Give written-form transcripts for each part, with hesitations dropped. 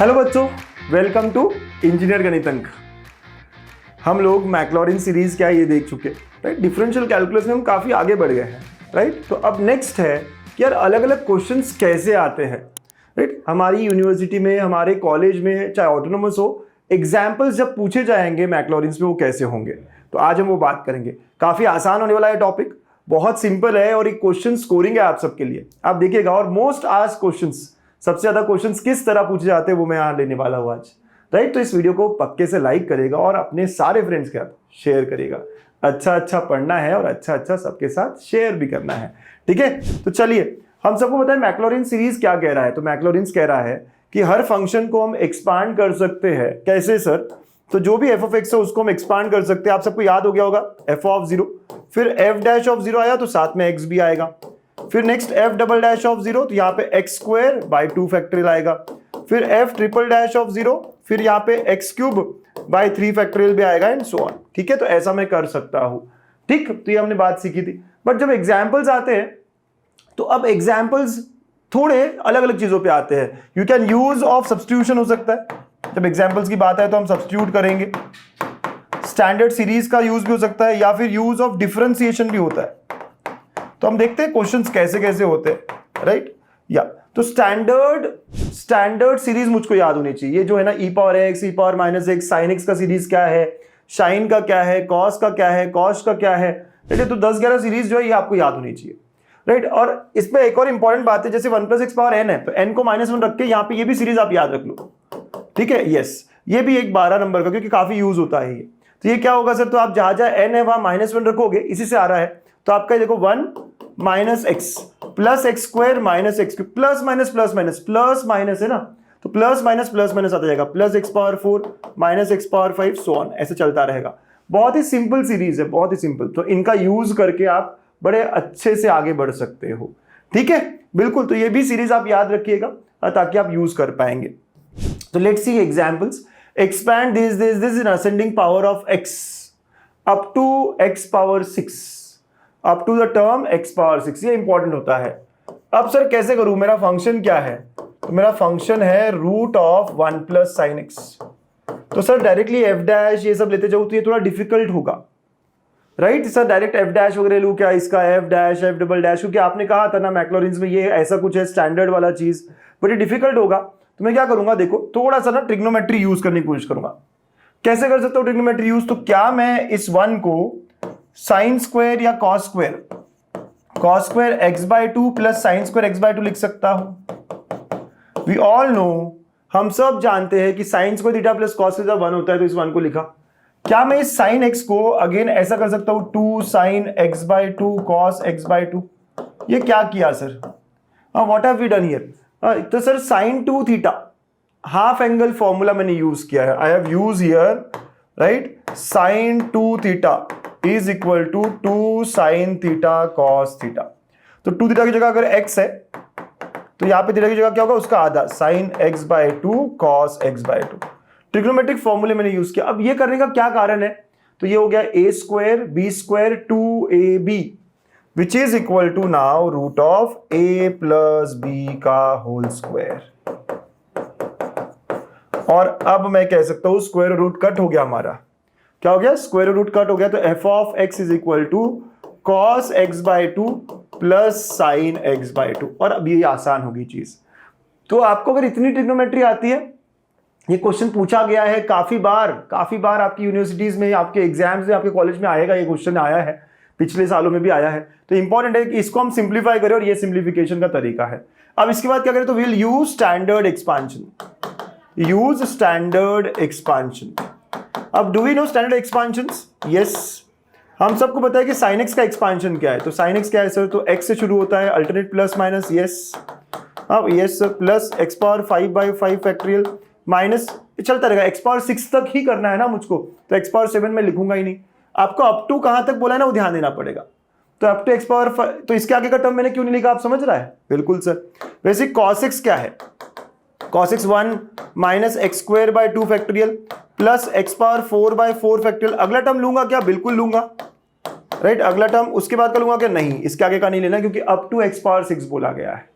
Hello बच्चों, welcome to engineer गणित अंक। हम लोग मैक्लॉरिन सीरीज क्या ये देख चुके, राइट। डिफरेंशियल कैलकुलस में हम काफ़ी आगे बढ़ गए हैं, राइट। तो अब नेक्स्ट है कि यार अलग अलग क्वेश्चंस कैसे आते हैं, राइट। हमारी यूनिवर्सिटी में, हमारे कॉलेज में, चाहे ऑटोनोमस हो, एग्जाम्पल्स जब पूछे जाएंगे मैक्लॉरिन में वो कैसे होंगे। तो आज हम वो बात करेंगे। काफ़ी आसान होने वाला है टॉपिक, बहुत सिंपल है और एक क्वेश्चन स्कोरिंग है आप सबके लिए। आप देखिएगा, और मोस्ट आस्क्ड क्वेश्चंस, सबसे ज्यादा क्वेश्चंस किस तरह पूछे जाते हैं वो मैं यहाँ लेने वाला हूँ आज, राइट। तो इस वीडियो को पक्के से लाइक करेगा और अपने सारे फ्रेंड्स के साथ शेयर करेगा। अच्छा पढ़ना है और अच्छा सबके साथ शेयर भी करना है, ठीक है। तो चलिए, हम सबको पता है मैक्लॉरिन सीरीज क्या कह रहा है। तो मैक्लॉरिन कह रहा है कि हर फंक्शन को हम एक्सपांड कर सकते हैं। कैसे सर? तो जो भी एफ ऑफ एक्स है उसको हम एक्सपांड कर सकते हैं। आप सबको याद हो गया होगा एफ ऑफ जीरो, फिर एफ डैश ऑफ जीरो आया तो साथ में एक्स भी आएगा, फिर next F double dash of zero, तो यहाँ पे एक्स स्क्वायर बाई 2 फैक्टोरियल आएगा, फिर F triple dash of zero, फिर यहाँ पे एक्स क्यूब बाई 3 फैक्टोरियल भी आएगा एंड सो ऑन, ठीक है। तो ऐसा मैं कर सकता हूं, ठीक। तो ये हमने बात सीखी थी। बट जब एग्जाम्पल्स आते हैं तो अब एग्जाम्पल्स थोड़े अलग अलग चीजों पे आते हैं। You can use of substitution हो सकता है। जब एग्जाम्पल्स की बात है तो हम सब्स्टिट्यूट करेंगे। स्टैंडर्ड सीरीज का यूज भी हो सकता है या फिर यूज ऑफ डिफरेंशिएशन भी होता है। तो हम देखते हैं क्वेश्चंस कैसे कैसे होते हैं, राइट। या तो स्टैंडर्ड सीरीज मुझको याद होनी चाहिए। ये जो है ना, e power x, e power minus x, sine x का सीरीज क्या है, साइन का क्या है, कॉस का क्या है, कॉस का क्या है, ठीक है। तो 10-11 सीरीज जो है ये आपको याद होनी चाहिए, राइट। और इसमें एक और इंपॉर्टेंट बात है, जैसे 1 + x पावर n है तो n को -1 रख के यहाँ पे ये भी सीरीज आप याद रख लो, ठीक है। यस, ये भी एक 12 नंबर का, क्योंकि काफी यूज होता है ये। तो ये क्या होगा सर? तो आप जहां n है वहां -1 रखोगे, इसी से आ रहा है। तो आपका देखो 1 - x plus x square minus x cube, plus minus है ना, तो प्लस माइनस आता जाएगा, plus x power 4 minus x power 5 so on, ऐसे चलता रहेगा। बहुत ही सिंपल सीरीज है, बहुत ही सिंपल। तो इनका यूज करके आप बड़े अच्छे से आगे बढ़ सकते हो, ठीक है, बिल्कुल। तो ये भी सीरीज आप याद रखिएगा ताकि आप यूज कर पाएंगे। तो let's see examples. Expand this in ascending power of x up to x power 6, up to the term x power 6। ये इंपॉर्टेंट होता है। अब सर कैसे करूं? मेरा फंक्शन क्या है? तो मेरा फंक्शन है रूट ऑफ 1 + sin x। तो सर डायरेक्टली f डैश ये सब लेते जाऊं तो ये थोड़ा डिफिकल्ट होगा, right. Sir direct f dash वगैरह लूं क्या? इसका f dash, f double dash, क्योंकि आपने कहा था ना मैक्लॉरिन में ये ऐसा कुछ है स्टैंडर्ड वाला चीज, बट ये डिफिकल्ट होगा। तो मैं क्या करूंगा, देखो थोड़ा सा ना ट्रिग्नोमेट्री यूज करने की कोशिश करूंगा। कैसे कर सकता हूं ट्रिग्नोमेट्री यूज? तो क्या मैं इस 1 को साइन स्क्वायर या cos square x/2 plus sine square x/2 लिख सकता हूं? वी ऑल नो, हम सब जानते हैं कि sine square theta plus cos theta 1 होता है, तो इस 1 को लिखा। क्या मैं इस साइन x को अगेन ऐसा कर सकता हूं, 2 साइन x/2 कॉस x/2? ये क्या किया sir? What have we done here? तो sir sine 2 theta half angle formula मैंने यूज किया है। I have use here, right, sine 2 theta is equal to 2 sine theta cos theta. तो 2 theta की जगह अगर x है तो यहां पे थीटा की जगह क्या होगा? उसका आधा, sign x/2 cos x/2। Trigonometric फॉर्मूले मैंने यूज किया। अब ये करने का क्या कारण है? तो ये हो गया a² b² 2ab which is equal to now root of a + b का होल स्क्वायर। और अब मैं कह सकता हूं स्क्वायर रूट कट हो गया हमारा। क्या हो गया? स्क्वायर रूट कट हो गया। तो f of x is equal to cos x/2 plus sine x/2। और अब ये आसान होगी चीज। तो आपको अगर इतनी ट्रिग्नोमेट्री आती है, ये क्वेश्चन पूछा गया है काफी बार आपकी यूनिवर्सिटीज में, आपके एग्जाम्स में, आपके कॉलेज में आएगा, ये क्वेश्चन आया है, पिछले सालों में भी आया है। तो इंपॉर्टेंट है कि इसको हम सिंप्लीफाई करें, और ये सिंप्लीफिकेशन का तरीका है। अब इसके बाद क्या करें? तो विल यूज स्टैंडर्ड एक्सपांशन। अब do we know standard expansions? Yes, हम सबको पता है कि sin x का एक्सपांशन क्या है। तो sin x क्या है सर? तो x से शुरू होता है, अल्टरनेट प्लस माइनस, यस। अब yes sir, plus x power 5/5 factorial minus, चलता रहेगा, x पावर 6 तक ही करना है ना मुझको, तो x पावर 7 में लिखूंगा ही नहीं। आपको अप टू कहां तक बोला है ना, वो ध्यान देना पड़ेगा। तो अप टू x पावर 5, तो इसके आगे का टर्म मैंने क्यों नहीं लिखा, आप समझ रहा है? बिल्कुल सर। वैसे cos x क्या है? cos x 1 minus x²/2 factorial plus x power 4/4 factorial. अगला टर्म लूंगा क्या? बिल्कुल लूंगा, राइट। अगला टर्म उसके बाद का लूंगा क्या? नहीं, इसके आगे का नहीं लेना, क्योंकि अप टू x पावर 6 बोला गया है।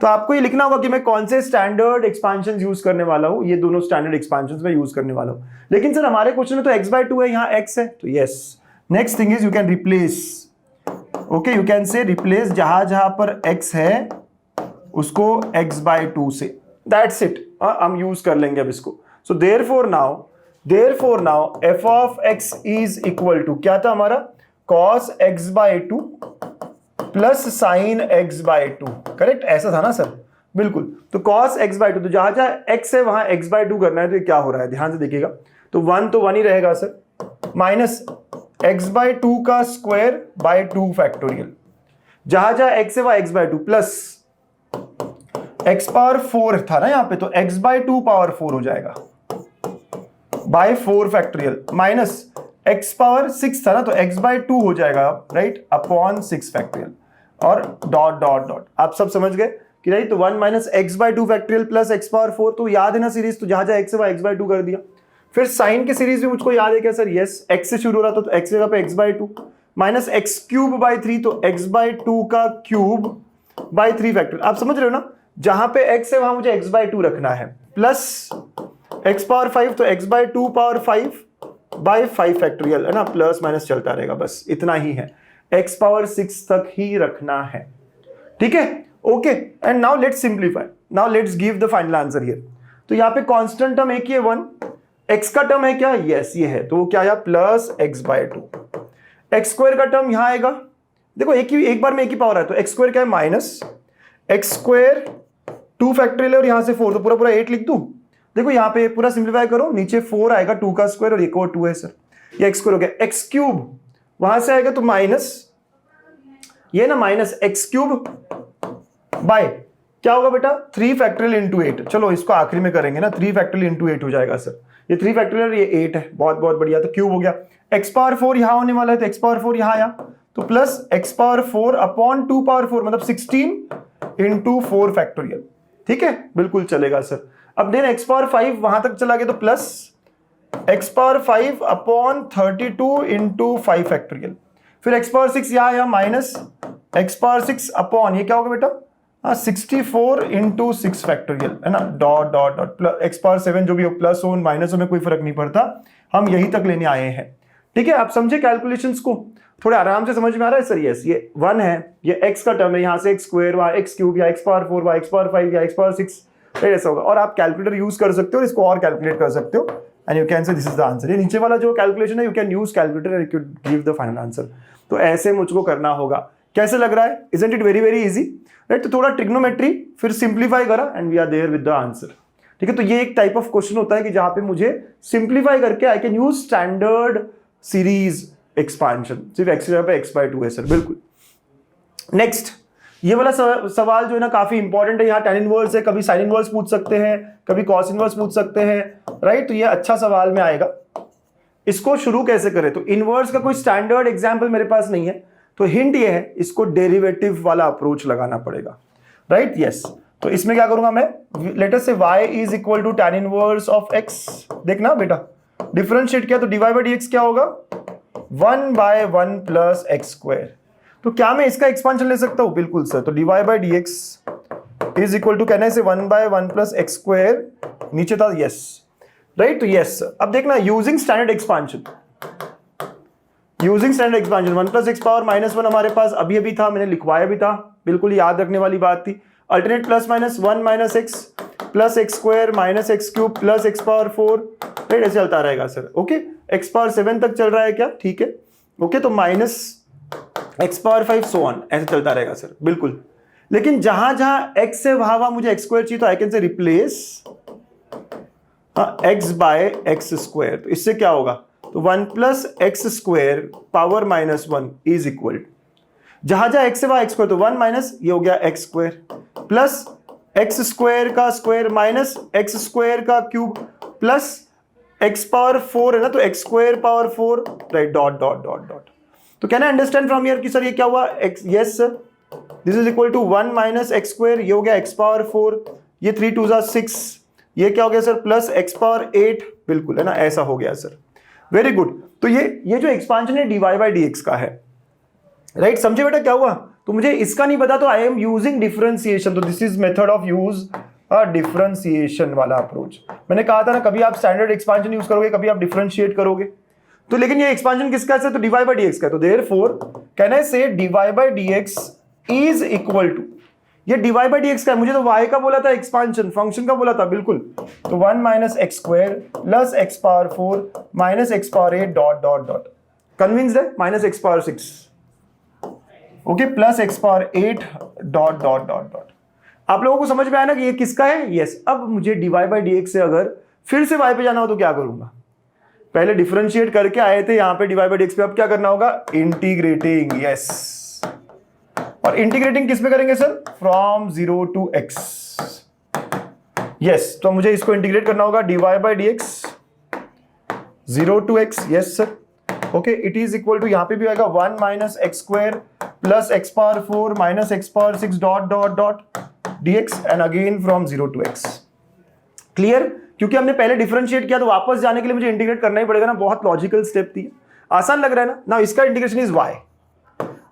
तो आपको ये लिखना होगा कि मैं कौन से स्टैंडर्ड एक्सपांशन यूज करने वाला हूं। ये दोनों स्टैंडर्ड एक्सपांशन में यूज करने वाला हूं। लेकिन सर हमारे क्वेश्चन में तो x/2 है, यहाँ x है, तो yes, next thing is you can replace, okay, you can say replace जहां जहां पर x है उसको x/2 से, दैट्स इट। हम यूज कर लेंगे अब इसको। So therefore now f of x is equal to क्या था हमारा, cos x/2 plus sine x/2, correct, ऐसा था ना सर, बिल्कुल। तो cos x/2, तो जहां जहां x है वहां x/2 करना है, तो ये क्या हो रहा है ध्यान से देखिएगा, तो 1 ही रहेगा सर, माइनस x/2 का स्क्वायर बाय 2 फैक्टोरियल, जहां जहां x है वहां x/2 प्लस x पावर 4 था ना यहाँ पे, तो x/2 पावर 4 हो जाएगा by 4 factorial, minus x power 6 था ना, तो x/2 हो जाएगा, राइट, अपॉन 6 फैक्टोरियल, और डॉट डॉट डॉट। आप सब समझ गए कि राइट, तो 1 minus x/2 factorial plus x power 4, तो याद है ना सीरीज, तो जहां जहां x है वहां x/2 कर दिया। फिर साइन के सीरीज में मुझको याद है क्या सर, यस, x से शुरू हो रहा था, तो x जगह पे x/2 माइनस x³/3, तो x/2 का क्यूब बाय 3 फैक्टोरियल। आप समझ रहे हो ना, जहां पे x है वहां मुझे x/2 रखना है, प्लस x पावर 5, तो x/2 पावर 5 बाय 5 फैक्टोरियल, है ना, प्लस माइनस चलता रहेगा, बस इतना ही है, x पावर 6 तक ही रखना है, ठीक है, okay. And now let's simplify, now let's give the final answer here. तो यहाँ पे कांस्टेंट टर्म एक ही है 1, x का टर्म है क्या, यस ये है, तो क्या आया, प्लस x/2, x स्क्वायर का टर्म यहां आएगा, देखो एक बार में एक ही पावर है, तो x स्क्वायर क्या है, माइनस x स्क्वायर 2 फैक्टोरियल और यहां से 4, तो पूरा 8 लिख दूं। देखो यहाँ पे पूरा सिंप्लीफाई करो, नीचे 4 आएगा, 2 का स्क्वायर और एक और 2 है सर, ये x स्क्वायर हो गया, x³ वहां से आएगा, तो माइनस ये ना, माइनस x³ बाय क्या होगा बेटा, 3 फैक्टोरियल इंटू 8, चलो इसको आखिरी में करेंगे ना, 3 फैक्टोरियल इंटू 8 हो जाएगा सर, ये 3 फैक्टोरियल ये 8 है, बहुत बहुत बढ़िया, तो क्यूब हो गया, x पावर 4 यहां होने वाला है, तो x पावर 4 यहां आया, तो plus x power 4 upon 2 power 4, मतलब 16 इंटू 4 फैक्टोरियल, ठीक है, बिल्कुल चलेगा सर। अब देन x पावर 5 वहां तक चला गया, तो plus x power 5 upon 32 into 5 factorial, फिर x पावर 6 यहां आया, माइनस x पावर 6 अपॉन ये क्या होगा बेटा, 64 इंटू 6 फैक्टोरियल, है ना, dot dot dot, plus x power 7 जो भी हो, प्लस हो माइनस हो में कोई फर्क नहीं पड़ता, हम यही तक लेने आए हैं, ठीक है। आप समझे कैलकुलेशंस को, थोड़े आराम से समझ में आ रहा है सर, यस, ये 1 है, ये x का टर्म है, यहां से x स्क्वायर, वहां x³ या x पावर 4 वहां x पावर 5 या x पावर 6, ऐसा होगा, और आप कैलकुलेटर यूज कर सकते हो, इसको और कैलकुलेट कर सकते हो, and you can say this is the answer. ये नीचे वाला जो कैलकुलेशन है, you can use calculator and you can give the final answer. तो ऐसे मुझको करना होगा, कैसे लग रहा है, isn't it very very easy, right. तो थोड़ा ट्रिग्नोमेट्री, फिर सिंप्लीफाई करा, and we are there with the answer, ठीक है। तो ये एक टाइप ऑफ क्वेश्चन होता है कि जहां पे मुझे सिंप्लीफाई करके I can use standard series expansion, सिर्फ x जगह पे x/2 है सर, बिल्कुल। नेक्स्ट, ये वाला सवाल जो है ना काफी इंपॉर्टेंट है, यहाँ tan इनवर्स है, कभी sin इनवर्स पूछ सकते हैं, कभी cos इनवर्स पूछ सकते हैं, राइट। तो ये अच्छा सवाल में आएगा। इसको शुरू कैसे करें, तो इनवर्स का कोई स्टैंडर्ड एग्जाम्पल मेरे पास नहीं है, तो हिंट ये है, इसको डेरिवेटिव वाला अप्रोच लगाना पड़ेगा, राइट, यस। तो इसमें क्या करूंगा मैं, late us say y is equal to tan inverse of x, देखना बेटा, डिफरेंशिएट किया तो dy बाई dx क्या होगा, 1/1 प्लस एक्स स्क्वायर। तो क्या मैं इसका एक्सपांशन ले सकता हूं, बिल्कुल सर, तो dy by dx is equal to, कहने से 1/1 प्लस एक्स स्क्वायर, नीचे था, यस, राइट, तो यस। अब देखना, using standard expansion, 1 plus x power -1 हमारे पास अभी अभी था, मैंने लिखवाया भी था, बिल्कुल याद रखने वाली बात थी। Alternate plus minus 1 minus x plus x square minus x³ plus x power 4, right, ऐसे चलता रहेगा सर, ओके। एक्स पावर 7 तक चल रहा है क्या, ठीक है, ओके, तो minus x power 5 so on, ऐसे चलता रहेगा सर, बिल्कुल। लेकिन जहां जहां x है वहां मुझे x स्क्वायर चाहिए, तो I can say replace x by x square, तो इससे क्या होगा, तो 1 plus x square power -1 is equal, जहां जहां x है वहां x स्क्वायर, तो 1 माइनस ये हो गया x square plus x square का स्क्वायर माइनस एक्स स्क्वायर का क्यूब प्लस एक्स पावर 4 है ना, तो x square power 4, right, dot dot dot dot. तो can I understand from here कि सर ये क्या हुआ, x, yes sir, this is equal to 1 minus x square, ये हो गया एक्स पावर 4, ये 3 2 6, ये क्या हो गया सर, प्लस एक्स पावर 8, बिल्कुल, है ना, ऐसा हो गया सर, वेरी गुड। तो ये जो एक्सपांशन है dy बाई dx का है, राइट, समझे बेटा क्या हुआ, तो मुझे इसका नहीं पता, तो आई एम यूजिंग डिफरेंशिएशन। तो this is method of use differentiation वाला अप्रोच। मैंने कहा था ना, कभी आप स्टैंडर्ड एक्सपांशन यूज करोगे, कभी आप डिफरेंशिएट करोगे। तो लेकिन ये एक्सपांशन किसका है? तो dy by dx का। तो देयरफॉर कैन आई से dy by dx is equal to, ये dy by dx का है, मुझे तो y का बोला था, एक्सपांशन फंक्शन का बोला था, बिल्कुल। तो 1 minus x square plus x power 4 minus x power 8 dot dot dot. Convinced है? Minus x power 6 okay plus x power 8 dot dot dot dot. आप लोगों को समझ में आया ना कि ये किसका है? यस। अब मुझे dy by dx से अगर फिर से y पे जाना हो तो क्या करूंगा? पहले डिफरेंशिएट करके आए थे यहां पे dy by dx पे, अब क्या करना होगा? इंटीग्रेटिंग। यस। और इंटीग्रेटिंग किस पे करेंगे sir? From 0 to x। Yes. तो मुझे इसको इंटीग्रेट करना होगा dy by dx 0 to x। Yes sir. Okay, it is equal to, यहां पे भी आएगा 1 minus x square plus x power 4 minus x power 6 dot dot dot dx and again from 0 to x। Clear? क्योंकि हमने पहले differentiate किया तो वापस जाने के लिए मुझे इंटीग्रेट करना ही पड़ेगा ना, बहुत लॉजिकल स्टेप थी। आसान लग रहा है ना? इसका इंटीग्रेशन इज y।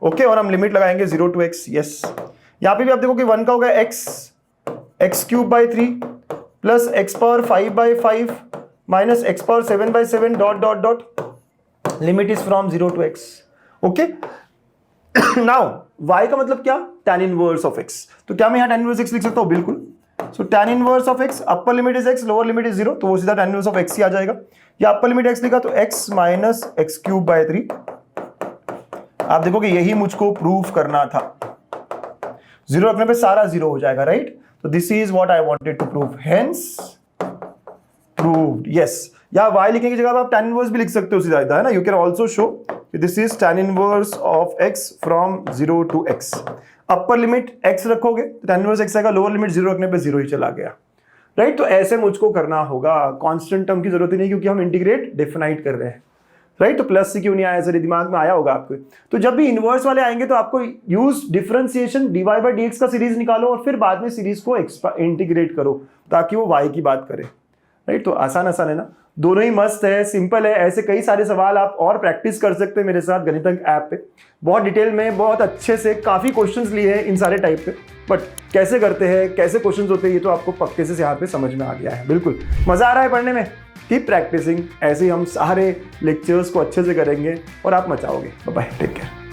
ओके, और हम लिमिट लगाएंगे 0 टू x। यस। यहां पे भी आप देखो कि 1 का होगा x cube by 3 plus x power 5 by 5 minus x power 7 by 7 dot dot dot. Limit is from 0 to x। Okay, now y का मतलब क्या? tan inverse of x। तो क्या मैं यहाँ tan इनवर्स x लिख सकता हूँ? बिल्कुल। सो tan inverse of x, upper limit is x, lower limit is 0, तो वो सीधा tan इनवर्स ऑफ x ही आ जाएगा। या अपर लिमिट x लिखा तो x minus x cube by 3। आप देखो कि यही मुझको प्रूफ करना था। 0 रखने पे सारा 0 हो जाएगा, राइट? तो this is what I wanted to prove, hence proved. Yes. या y लिखने की जगह आप tan इनवर्स भी लिख सकते हो सीधा, है ना? You can also show this is tan inverse of x from 0 to x। Upper limit x रखोगे तो tan इनवर्स x आएगा, लोअर लिमिट 0 रखने पे 0 ही चला गया, राइट? तो ऐसे मुझको करना होगा। कांस्टेंट टर्म की जरूरत ही नहीं, क्योंकि हम इंटीग्रेट डेफिनाइट कर रहे हैं, राइट? तो प्लस से क्यों नहीं आया सर? दिमाग में आया होगा आपको। तो जब भी इनवर्स वाले आएंगे तो आपको use differentiation, dy by dx का सीरीज निकालो और फिर बाद में सीरीज को इंटीग्रेट करो ताकि वो y की बात करे, राइट? तो आसान है ना? दोनों ही मस्त है, सिंपल है। ऐसे कई सारे सवाल आप और प्रैक्टिस कर सकते हैं मेरे साथ गणितंक ऐप पे। बहुत डिटेल में, बहुत अच्छे से काफ़ी क्वेश्चंस लिए हैं इन सारे टाइप पे। बट कैसे करते हैं, कैसे क्वेश्चंस होते हैं, ये तो आपको पक्के से यहाँ पे समझ में आ गया है। बिल्कुल मज़ा आ रहा है पढ़ने में? Keep practising. ऐसे ही हम सारे लेक्चर्स को अच्छे से करेंगे और आप मचाओगे। Bye bye, take care.